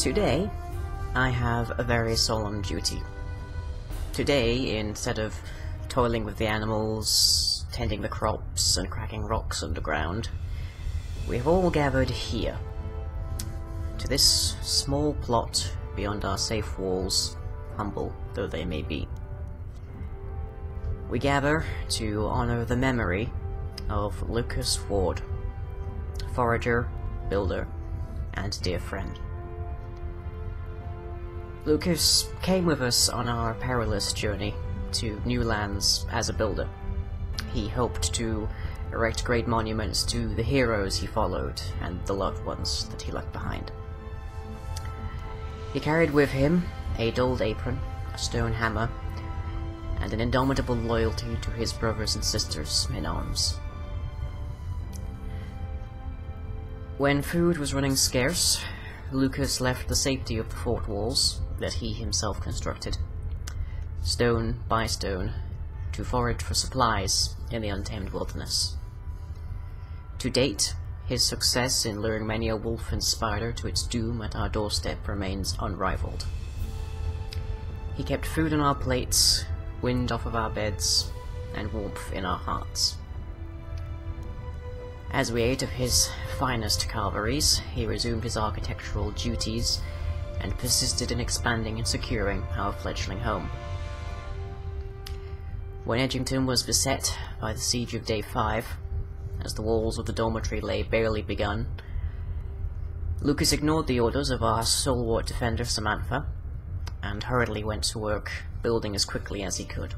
Today, I have a very solemn duty. Today, instead of toiling with the animals, tending the crops, and cracking rocks underground, we have all gathered here, to this small plot beyond our safe walls, humble though they may be. We gather to honor the memory of Lucas Ward, forager, builder, and dear friend. Lucas came with us on our perilous journey to new lands as a builder. He hoped to erect great monuments to the heroes he followed and the loved ones that he left behind. He carried with him a dulled apron, a stone hammer, and an indomitable loyalty to his brothers and sisters in arms. When food was running scarce, Lucas left the safety of the fort walls that he himself constructed, stone by stone, to forage for supplies in the untamed wilderness. To date, his success in luring many a wolf and spider to its doom at our doorstep remains unrivaled. He kept food on our plates, wind off of our beds, and warmth in our hearts. As we ate of his finest carveries, he resumed his architectural duties and persisted in expanding and securing our fledgling home. When Edgington was beset by the siege of Day 5, as the walls of the dormitory lay barely begun, Lucas ignored the orders of our stalwart defender Samantha, and hurriedly went to work, building as quickly as he could.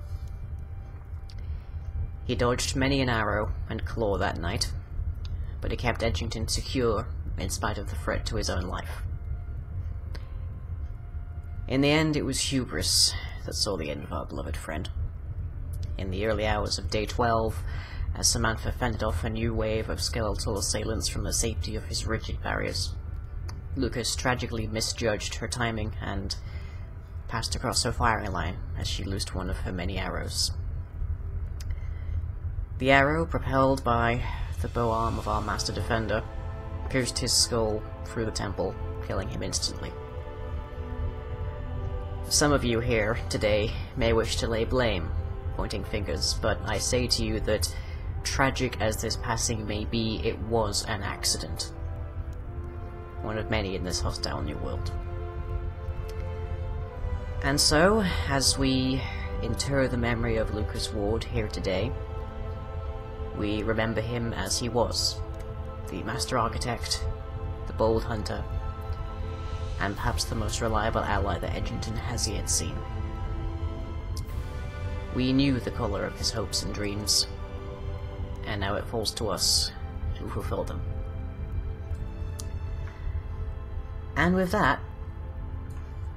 He dodged many an arrow and claw that night, but he kept Edgington secure in spite of the threat to his own life. In the end, it was hubris that saw the end of our beloved friend. In the early hours of Day 12, as Samantha fended off a new wave of skeletal assailants from the safety of his rigid barriers, Lucas tragically misjudged her timing and passed across her firing line as she loosed one of her many arrows. The arrow, propelled by the bow arm of our master defender, pierced his skull through the temple, killing him instantly. Some of you here today may wish to lay blame, pointing fingers, but I say to you that, tragic as this passing may be, it was an accident. One of many in this hostile new world. And so, as we inter the memory of Lucas Ward here today, we remember him as he was, the master architect, the bold hunter, and perhaps the most reliable ally that Edgington has yet seen. We knew the colour of his hopes and dreams, and now it falls to us to fulfill them. And with that,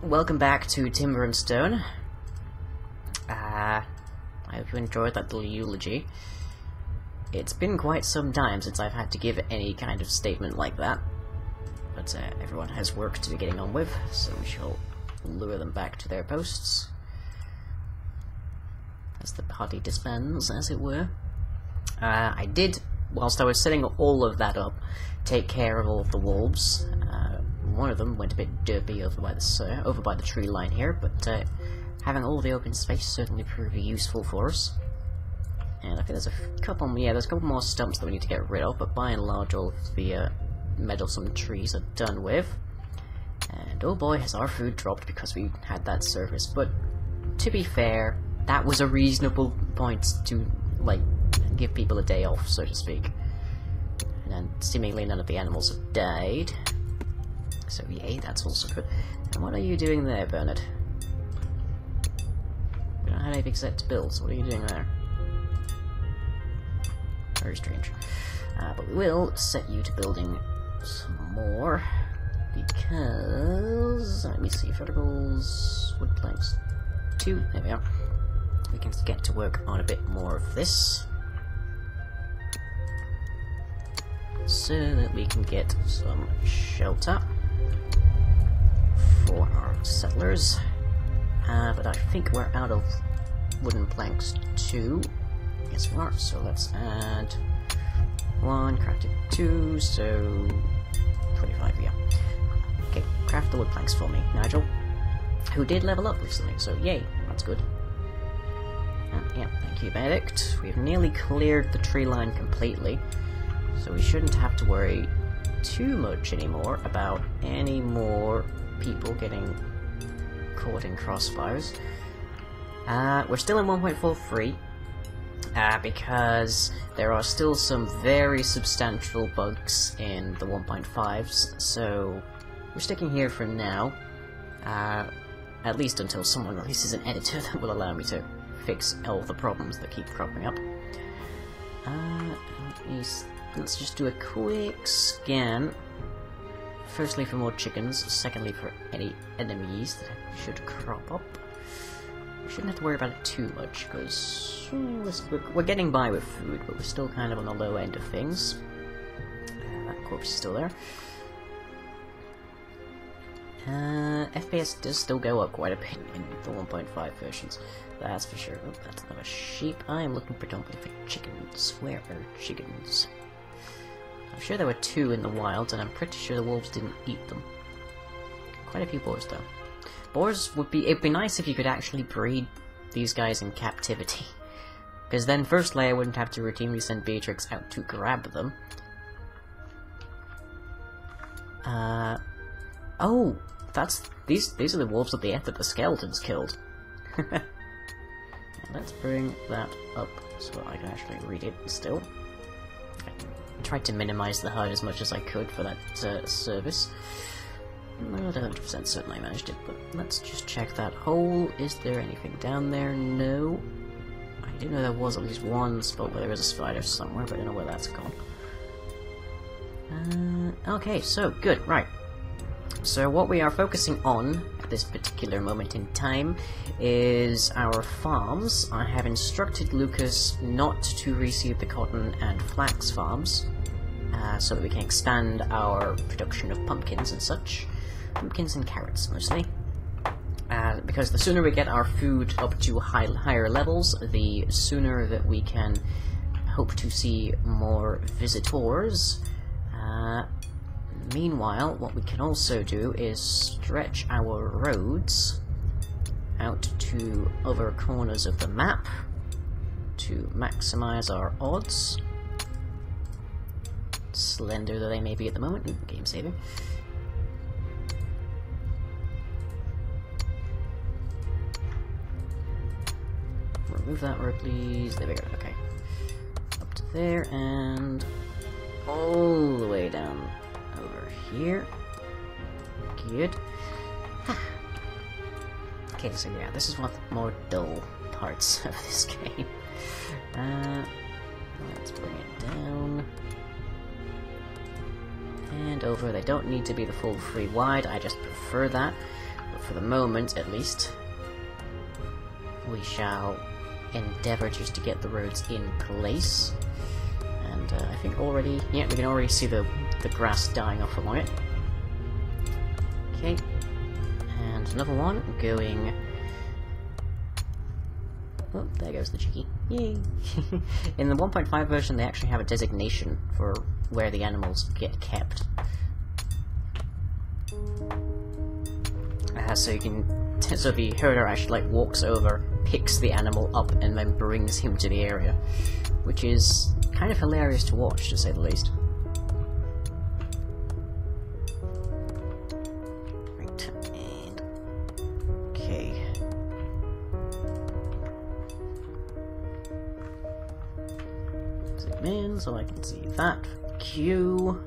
welcome back to Timber and Stone. I hope you enjoyed that little eulogy. It's been quite some time since I've had to give any kind of statement like that, but everyone has work to be getting on with, so we shall lure them back to their posts as the party disbands, as it were. I did, whilst I was setting all of that up, take care of all of the wolves. One of them went a bit derpy over by the tree line here, but having all the open space certainly proved useful for us. And I think there's a couple more stumps that we need to get rid of, but by and large all of the meddlesome trees are done with. And oh boy, has our food dropped because we had that service. But to be fair, that was a reasonable point to, like, give people a day off, so to speak. And seemingly none of the animals have died. So yay, that's also good. And what are you doing there, Bernard? We don't have anything set to build, so what are you doing there? Very strange. But we will set you to building some more, because, let me see, verticals, wood planks 2, there we are. We can get to work on a bit more of this, so that we can get some shelter for our settlers. But I think we're out of wooden planks 2. Yes, we are, so let's add 1, crafted 2, so 25, yeah. Okay, craft the wood planks for me, Nigel. Who did level up recently, so yay, that's good. And yeah, thank you, Benedict. We've nearly cleared the tree line completely, so we shouldn't have to worry too much anymore about any more people getting caught in crossfires. We're still in 1.43, because there are still some very substantial bugs in the 1.5s, so we're sticking here for now, at least until someone releases an editor that will allow me to fix all the problems that keep cropping up. Let's just do a quick scan. Firstly for more chickens, secondly for any enemies that should crop up. We shouldn't have to worry about it too much, because we're getting by with food, but we're still kind of on the low end of things. That corpse is still there. FPS does still go up quite a bit in the 1.5 versions, that's for sure. Oh, that's not a sheep. I am looking predominantly for chickens. Where are chickens? I'm sure there were 2 in the wild, and I'm pretty sure the wolves didn't eat them. Quite a few boars, though. Boars it'd be nice if you could actually breed these guys in captivity. Because then, firstly, I wouldn't have to routinely send Beatrix out to grab them. Oh! These are the wolves at the end that the skeletons killed. Let's bring that up so I can actually read it still. I tried to minimize the HUD as much as I could for that service. Not 100% certain I managed it, but let's just check that hole. Is there anything down there? No. I do know there was at least one spot where there was a spider somewhere, but I don't know where that's gone. Okay, so, good, right. So what we are focusing on at this particular moment in time is our farms. I have instructed Lucas not to reseed the cotton and flax farms, so that we can expand our production of pumpkins and such. Pumpkins and carrots, mostly. Because the sooner we get our food up to higher levels, the sooner that we can hope to see more visitors. Meanwhile, what we can also do is stretch our roads out to other corners of the map to maximize our odds. Slender though they may be at the moment. Ooh, game saving. Remove that road, please. There we go. Okay. Up to there and all the way down over here. Good. Okay, so yeah, this is one of the more dull parts of this game. Let's bring it down. And over. They don't need to be the full 3 wide, I just prefer that. But for the moment, at least, we shall endeavour just to get the roads in place. And I think already, yeah, we can already see the grass dying off along it. Okay, and another one going. Oh, there goes the chickie. Yay! In the 1.5 version, they actually have a designation for where the animals get kept. So you can, so the herder actually like walks over, picks the animal up, and then brings him to the area, which is kind of hilarious to watch, to say the least. Right, and okay. Zoom in so I can see that. Q.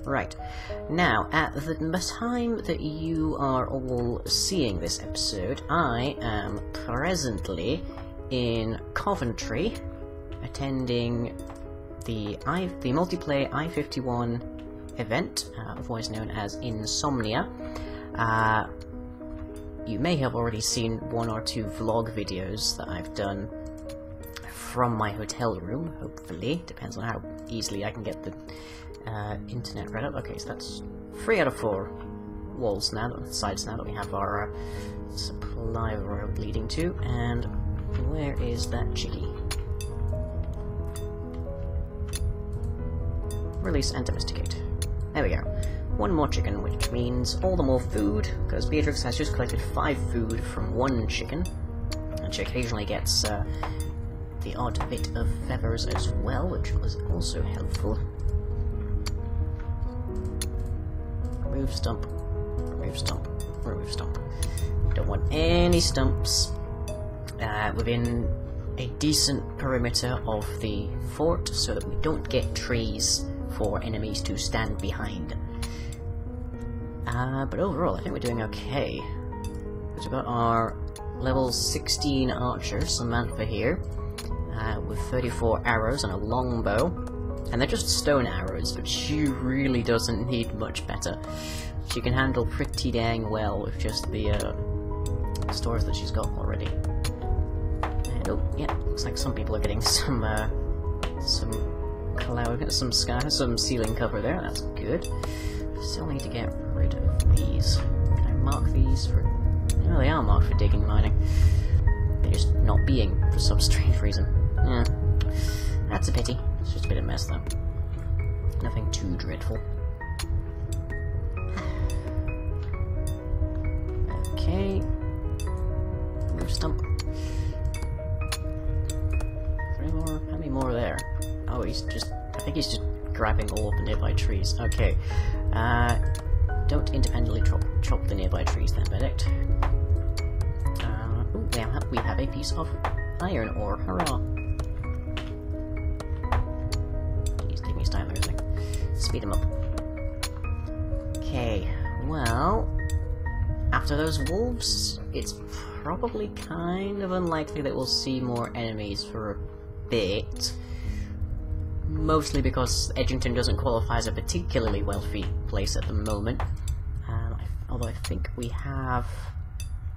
Right. Now, at the time that you are all seeing this episode, I am presently in Coventry, attending the multiplayer I-51 event, otherwise known as Insomnia. You may have already seen 1 or 2 vlog videos that I've done from my hotel room, hopefully. Depends on how easily I can get the internet read up. Okay, so that's 3 out of 4 walls now, sides now that we have our supply road leading to. And where is that chickie? Release and domesticate. There we go. one more chicken, which means all the more food, because Beatrix has just collected 5 food from 1 chicken, and she occasionally gets the odd bit of feathers as well, which was also helpful. Remove stump, remove stump, remove stump. Don't want any stumps within a decent perimeter of the fort, so that we don't get trees for enemies to stand behind. But overall, I think we're doing okay. We've got our level 16 archer, Samantha here, with 34 arrows and a longbow. And they're just stone arrows, but she really doesn't need much better. She can handle pretty dang well with just the stores that she's got already. And oh, yeah, looks like some people are getting some cloud, some ceiling cover there. That's good. Still need to get rid of these. Can I mark these for? No, they are marked for digging, mining. They're just not being for some strange reason. Yeah, that's a pity. It's just a bit of a mess, though. Nothing too dreadful. Okay. Move stump. 3 more. How many more are there? Oh, he's just. I think he's just grabbing all of the nearby trees. Okay. Don't independently chop the nearby trees then, Benedict. Ooh, we have a piece of iron ore. Hurrah! He's taking his time there, isn't he? Speed him up. Okay, well, after those wolves, it's probably kind of unlikely that we'll see more enemies for a bit. Mostly because Edgington doesn't qualify as a particularly wealthy place at the moment. Although I think we have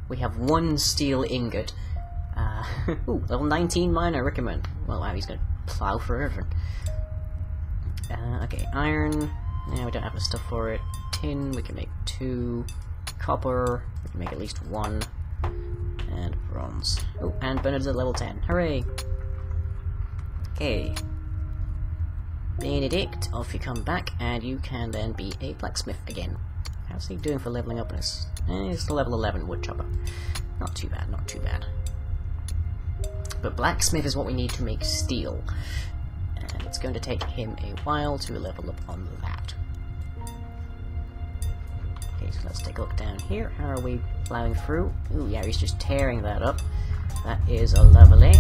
1 steel ingot. Ooh, level 19 mine, I recommend. Well, wow, he's gonna plow forever. Okay, iron. Yeah, we don't have the stuff for it. Tin, we can make 2. Copper, we can make at least 1. And bronze. Oh, and Bernard's at level 10. Hooray! Okay. Benedict, off you come back, and you can then be a blacksmith again. How's he doing for leveling up in his? He's the level 11 woodchopper. Not too bad, not too bad. But blacksmith is what we need to make steel. And it's going to take him a while to level up on that. Okay, so let's take a look down here. How are we plowing through? Ooh, yeah, he's just tearing that up. That is a lovely.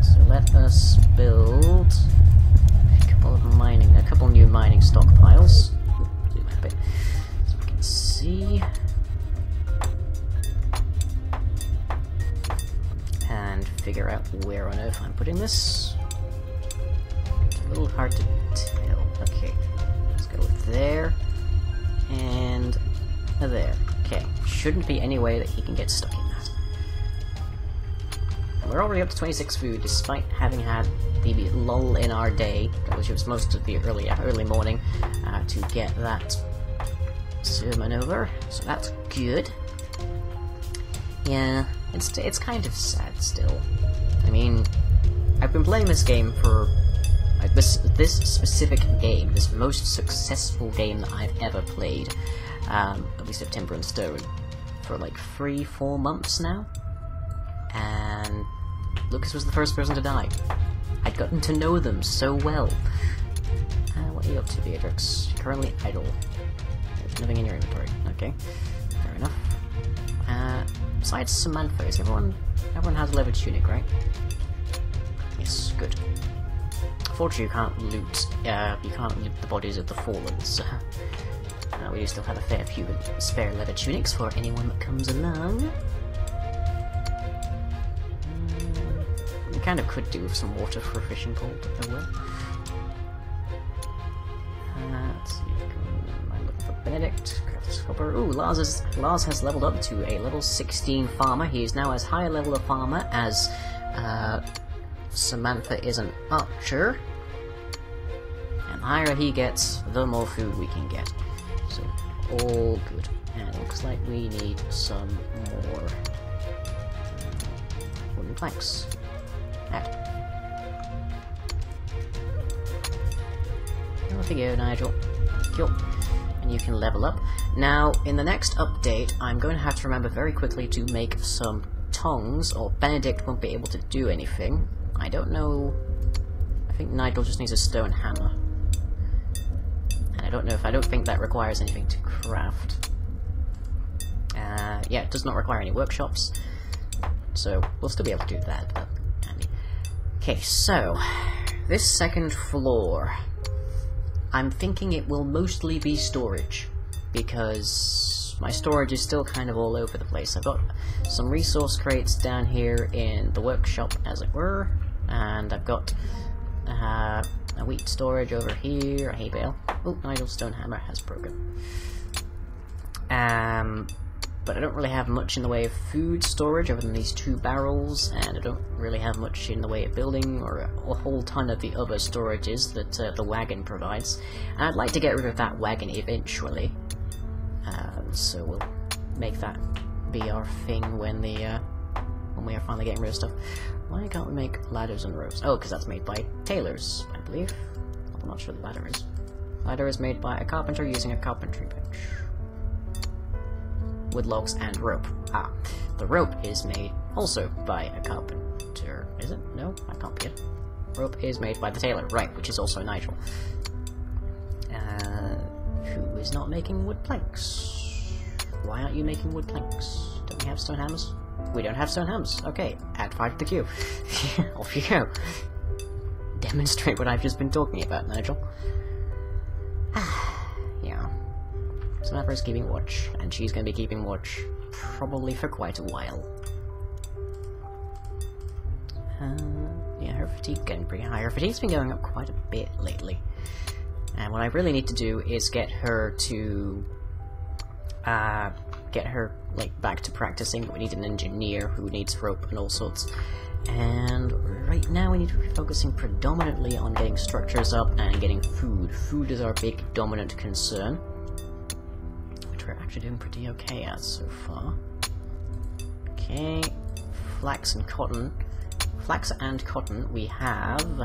So let us build a couple new mining stockpiles. Zoom out a bit so we can see. And figure out where on earth I'm putting this. It's a little hard to tell. Okay, let's go there and there. Okay, shouldn't be any way that he can get stuck in that. And we're already up to 26 food, despite having had the lull in our day, which was most of the early morning, to get that sermon over. So that's good. Yeah, it's kind of sad still. I mean, I've been playing this game for this specific game, this most successful game that I've ever played, at least of Timber and Stone, for like 3-4 months now, and Lucas was the first person to die. I'd gotten to know them so well. What are you up to, Beatrix? You're currently idle. There's nothing in your inventory. Okay, fair enough. Besides Samantha, is everyone has a leather tunic, right? Yes, good. Fortunately, you can't loot the bodies of the fallen, so we do still have a fair few spare leather tunics for anyone that comes along. We kind of could do with some water for a fishing pole, but oh well. Let's see, I'm looking for Benedict. Ooh, Lars has leveled up to a level 16 farmer. He is now as high a level of farmer as Samantha is an archer. And the higher he gets, the more food we can get. So, all good. And it looks like we need some more wooden planks. Off you go, Nigel. Cool. And you can level up. Now, in the next update, I'm going to have to remember very quickly to make some tongs, or Benedict won't be able to do anything. I don't know... I think Nigel just needs a stone hammer. And I don't think that requires anything to craft. Yeah, it does not require any workshops. So, we'll still be able to do that, but handy. Okay, so... this second floor... I'm thinking it will mostly be storage, because my storage is still kind of all over the place. I've got some resource crates down here in the workshop, as it were, and I've got a wheat storage over here, a hay bale. Oh, Nigel's stone hammer has broken. But I don't really have much in the way of food storage other than these 2 barrels, and I don't really have much in the way of building or a whole ton of the other storages that the wagon provides. And I'd like to get rid of that wagon eventually, so we'll make that be our thing when we are finally getting rid of stuff. Why can't we make ladders and ropes? Oh, because that's made by tailors, I believe. I'm not sure the ladder is. Ladder is made by a carpenter using a carpentry bench. With logs and rope. Ah, the rope is made also by a carpenter. Is it? No, I can't be it. Rope is made by the tailor, right, which is also Nigel. Who is not making wood planks? Why aren't you making wood planks? Don't we have stone hammers? We don't have stone hammers. Okay, add 5 to the queue. Off you go. Demonstrate what I've just been talking about, Nigel. Yeah. Samantha's keeping watch, and she's going to be keeping watch probably for quite a while. Yeah, her fatigue getting pretty high. Her fatigue's been going up quite a bit lately. And what I really need to do is get her to... like, back to practicing. We need an engineer who needs rope and all sorts. And right now we need to be focusing predominantly on getting structures up and getting food. Food is our big dominant concern, we're actually doing pretty okay at so far. Okay, flax and cotton. Flax and cotton, we have,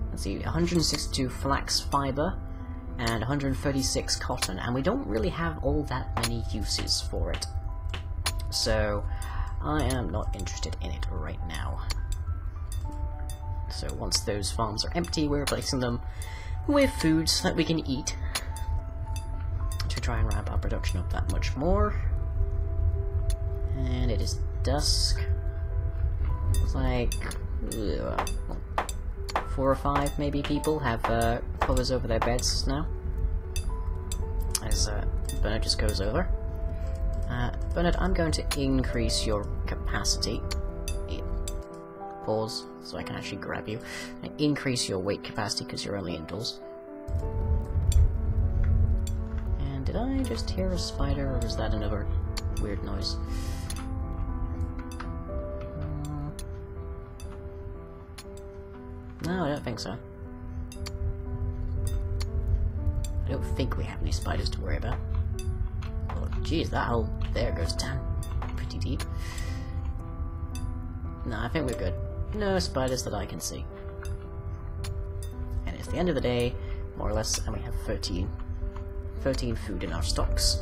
let's see, 162 flax fiber and 136 cotton, and we don't really have all that many uses for it. So, I am not interested in it right now. So once those farms are empty, we're replacing them with food so that we can eat, to try and ramp our production up that much more. And it is dusk. It's like 4 or 5 maybe people have covers over their beds now, as Bernard just goes over. Bernard, I'm going to increase your capacity. Pause, so I can actually grab you. And increase your weight capacity because you're only indoors. And did I just hear a spider, or was that another weird noise? No, I don't think so. I don't think we have any spiders to worry about. Oh, geez, that hole there goes down pretty deep. No, I think we're good. No spiders that I can see. And it's the end of the day, more or less, and we have 13 food in our stocks.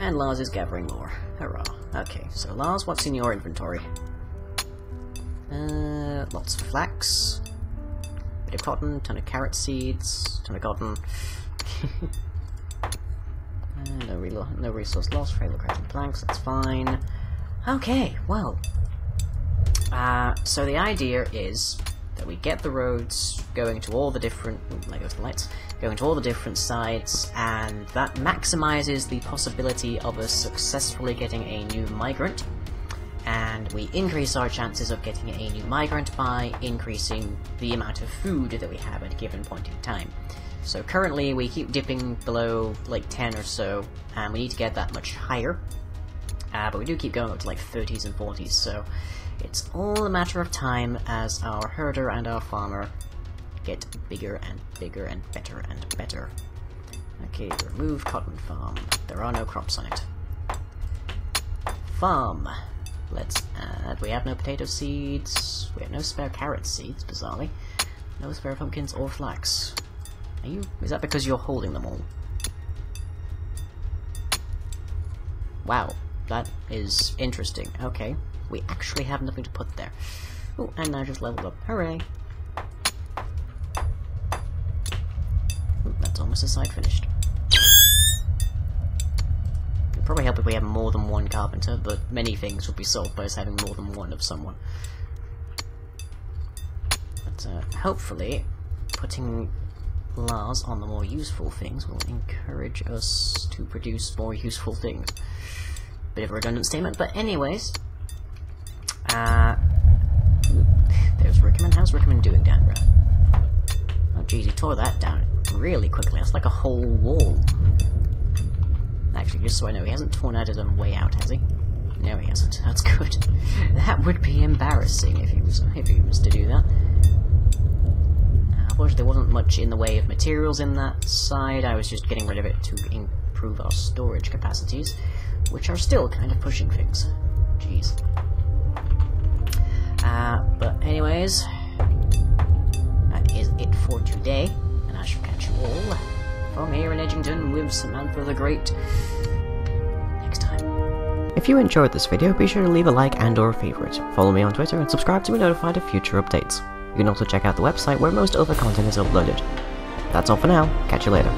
And Lars is gathering more. Hurrah. Okay, so Lars, what's in your inventory? Lots of flax. Bit of cotton, ton of carrot seeds, ton of cotton. No resource loss, fragile crafting planks, that's fine. Okay, well. So the idea is that we get the roads going to all the different... there goes the lights. Going to all the different sides, and that maximizes the possibility of us successfully getting a new migrant. And we increase our chances of getting a new migrant by increasing the amount of food that we have at a given point in time. So currently we keep dipping below like 10 or so, and we need to get that much higher. But we do keep going up to like 30s and 40s, so it's all a matter of time as our herder and our farmer get bigger and bigger and better and better. Okay, remove cotton farm. There are no crops on it. Farm. Let's add... we have no potato seeds. We have no spare carrot seeds, bizarrely. No spare pumpkins or flax. Are you... is that because you're holding them all? Wow, that is interesting. Okay, we actually have nothing to put there. Oh, and I just leveled up. Hooray! Ooh, that's almost a side finished. It'd probably help if we had more than one carpenter, but many things would be solved by us having more than one of someone. But hopefully, putting Lars on the more useful things will encourage us to produce more useful things. Bit of a redundant statement, but anyways, there's Rickman. How's Rickman doing down there? Oh geez, he tore that down really quickly. That's like a whole wall. Actually, just so I know, he hasn't torn out his own way out, has he? No, he hasn't. That's good. That would be embarrassing if he was to do that. Unfortunately, there wasn't much in the way of materials in that side. I was just getting rid of it to improve our storage capacities, which are still kind of pushing things. Jeez. But anyways, that is it for today, and I shall catch you all from here in Edgington with Samantha the Great next time. If you enjoyed this video, be sure to leave a like and or a favourite. Follow me on Twitter and subscribe to be notified of future updates. You can also check out the website where most other content is uploaded. That's all for now. Catch you later.